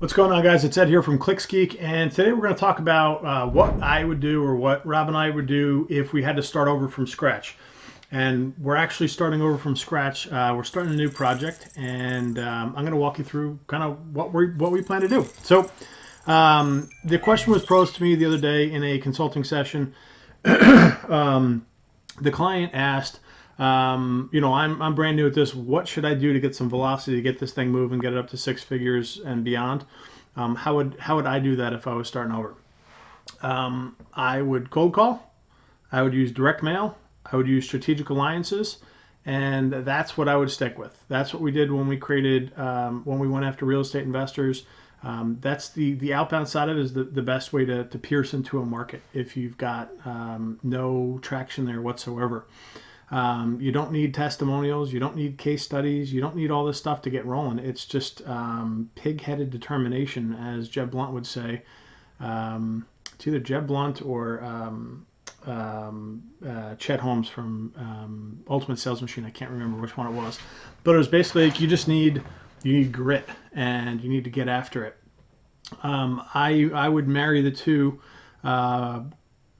What's going on, guys? It's Ed here from ClicksGeek, and today we're going to talk about what I would do, or what Rob and I would do, if we had to start over from scratch. And we're actually starting over from scratch. We're starting a new project, and I'm going to walk you through kind of what we plan to do. So the question was posed to me the other day in a consulting session. The client asked, I'm brand new at this. What should I do to get some velocity, to get this thing moving, get it up to 6 figures and beyond? How would I do that if I was starting over? I would cold call. I would use direct mail. I would use strategic alliances, and that's what I would stick with. That's what we did when we created, when we went after real estate investors. That's the outbound side of it is the best way to pierce into a market if you've got no traction there whatsoever. You don't need testimonials. You don't need case studies. You don't need all this stuff to get rolling. It's just pig-headed determination, as Jeb Blunt would say. It's either Jeb Blunt or Chet Holmes from Ultimate Sales Machine. I can't remember which one it was. But it was basically like you need grit, and you need to get after it. I would marry the two.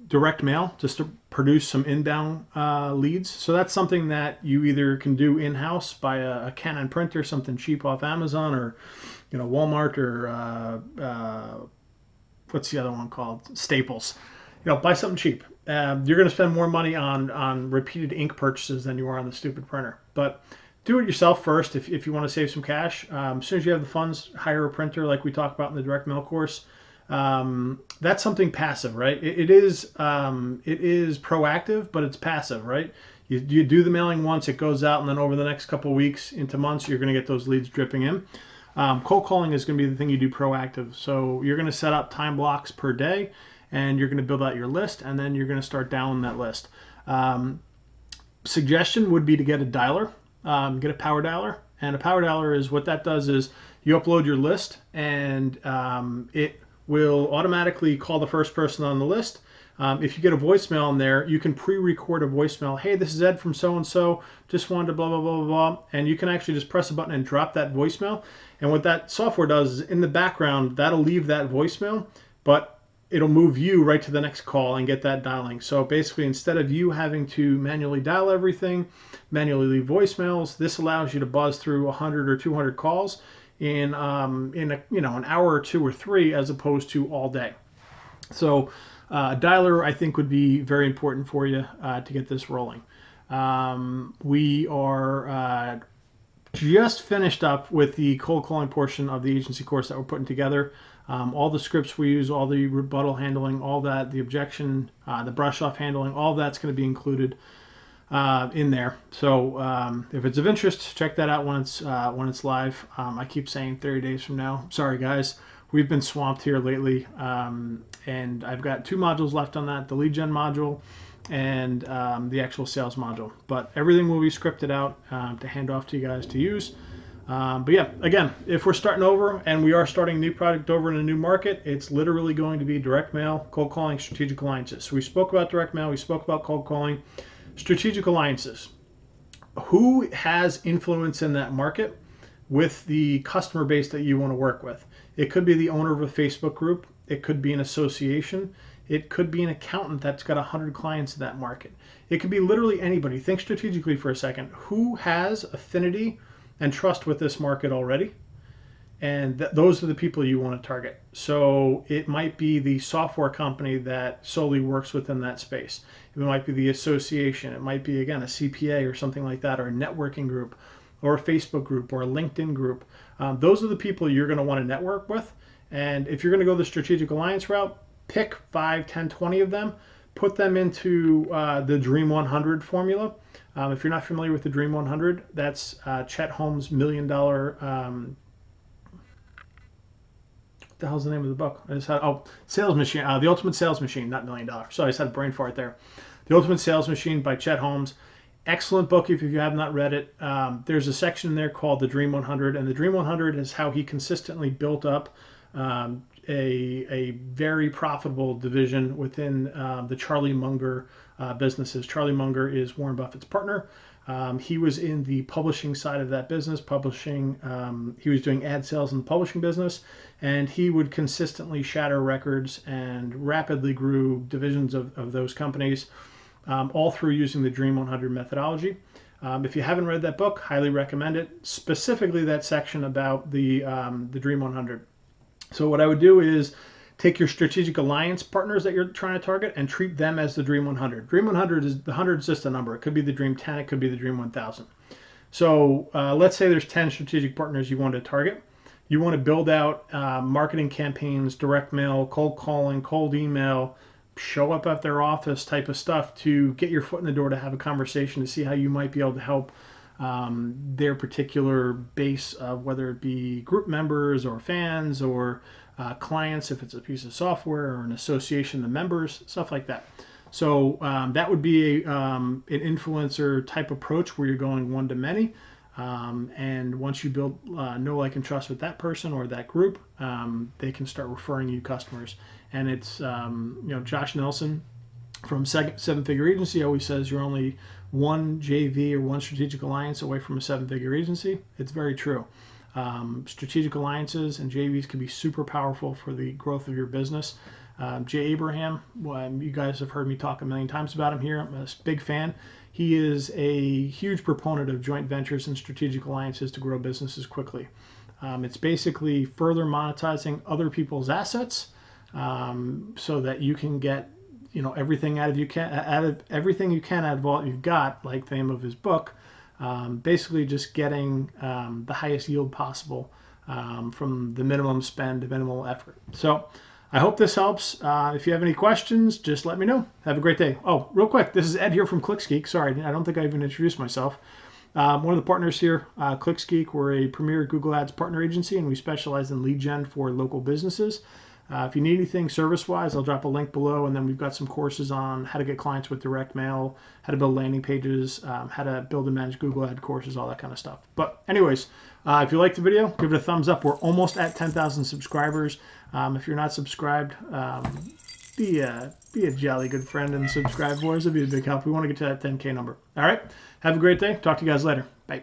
Direct mail just to produce some inbound leads. So that's something that you either can do in-house, buy a Canon printer, something cheap off Amazon, or Walmart, or what's the other one called? Staples. Buy something cheap. You're going to spend more money on repeated ink purchases than you are on the stupid printer. But do it yourself first if you want to save some cash. As soon as you have the funds, hire a printer like we talked about in the direct mail course. That's something passive, right? It is proactive, but it's passive, right? You do the mailing once, it goes out, and then over the next couple of weeks into months, you're going to get those leads dripping in. Cold calling is going to be the thing you do proactive. So you're going to set up time blocks per day, and you're going to build out your list, and then you're going to start down that list. Suggestion would be to get a dialer, get a power dialer. And a power dialer is what that does is you upload your list, and it will automatically call the first person on the list. If you get a voicemail in there, you can pre-record a voicemail. Hey, this is Ed from so-and-so. Just wanted to blah, blah, blah, blah, blah. And you can actually just press a button and drop that voicemail. And what that software does is in the background, that'll leave that voicemail, but it'll move you right to the next call and get that dialing. So basically, instead of you having to manually dial everything, manually leave voicemails, this allows you to buzz through 100 or 200 calls in an hour or two or three, as opposed to all day. So a dialer, I think, would be very important for you to get this rolling. We are just finished up with the cold calling portion of the agency course that we're putting together. All the scripts we use, all the rebuttal handling, all that, the objection, the brush off handling, all that's going to be included in there. So if it's of interest, check that out when it's live. I keep saying 30 days from now. Sorry, guys. We've been swamped here lately, and I've got 2 modules left on that, the lead gen module and the actual sales module. But everything will be scripted out to hand off to you guys to use. But yeah, again, if we're starting over, and we are starting a new product over in a new market, it's literally going to be direct mail, cold calling, strategic alliances. So we spoke about direct mail, we spoke about cold calling. Strategic alliances. Who has influence in that market with the customer base that you want to work with? It could be the owner of a Facebook group. It could be an association. It could be an accountant that's got 100 clients in that market. It could be literally anybody. Think strategically for a second. Who has affinity and trust with this market already? And those are the people you want to target. So it might be the software company that solely works within that space. It might be the association. It might be, again, a CPA or something like that, or a networking group, or a Facebook group, or a LinkedIn group. Those are the people you're going to want to network with. And if you're going to go the strategic alliance route, pick 5, 10, 20 of them, put them into the Dream 100 formula. If you're not familiar with the Dream 100, that's Chet Holmes' $1 million what the hell's the name of the book? I just had, Sales Machine, The Ultimate Sales Machine, not $1 million. Sorry, I just had a brain fart there. The Ultimate Sales Machine by Chet Holmes. Excellent book if you have not read it. There's a section there called the Dream 100, and the Dream 100 is how he consistently built up a very profitable division within the Charlie Munger businesses. Charlie Munger is Warren Buffett's partner. He was in the publishing side of that business, publishing. He was doing ad sales in the publishing business, and he would consistently shatter records and rapidly grew divisions of those companies, all through using the Dream 100 methodology. If you haven't read that book, highly recommend it, specifically that section about the Dream 100. So what I would do is take your strategic alliance partners that you're trying to target and treat them as the Dream 100. Dream 100 is, the 100 is just a number. It could be the Dream 10, it could be the Dream 1000. So let's say there's 10 strategic partners you want to target. You want to build out marketing campaigns, direct mail, cold calling, cold email, show up at their office type of stuff to get your foot in the door, to have a conversation, to see how you might be able to help their particular base of, whether it be group members or fans or clients, if it's a piece of software or an association of members, stuff like that. So that would be an influencer type approach where you're going one to many. And once you build know, like, and trust with that person or that group, they can start referring you customers. And it's, Josh Nelson from Seven Figure Agency always says you're only one JV or one strategic alliance away from a seven-figure agency. It's very true. Strategic alliances and JVs can be super powerful for the growth of your business. Jay Abraham, you guys have heard me talk a million times about him here. I'm a big fan. He is a huge proponent of joint ventures and strategic alliances to grow businesses quickly. It's basically further monetizing other people's assets, so that you can get everything out of everything you can out of what you've got, like the name of his book. Basically just getting the highest yield possible from the minimum spend to minimal effort. So I hope this helps. If you have any questions, just let me know. Have a great day. Oh, real quick, this is Ed here from ClicksGeek. Sorry, I don't think I even introduced myself. One of the partners here, ClicksGeek, we're a premier Google Ads partner agency, and we specialize in lead gen for local businesses. If you need anything service-wise, I'll drop a link below, and then we've got some courses on how to get clients with direct mail, how to build landing pages, how to build and manage Google Ad courses, all that kind of stuff. But anyways, if you liked the video, give it a thumbs up. We're almost at 10,000 subscribers. If you're not subscribed, be a jolly good friend and subscribe for us. It'd be a big help. We want to get to that 10K number. All right, have a great day. Talk to you guys later. Bye.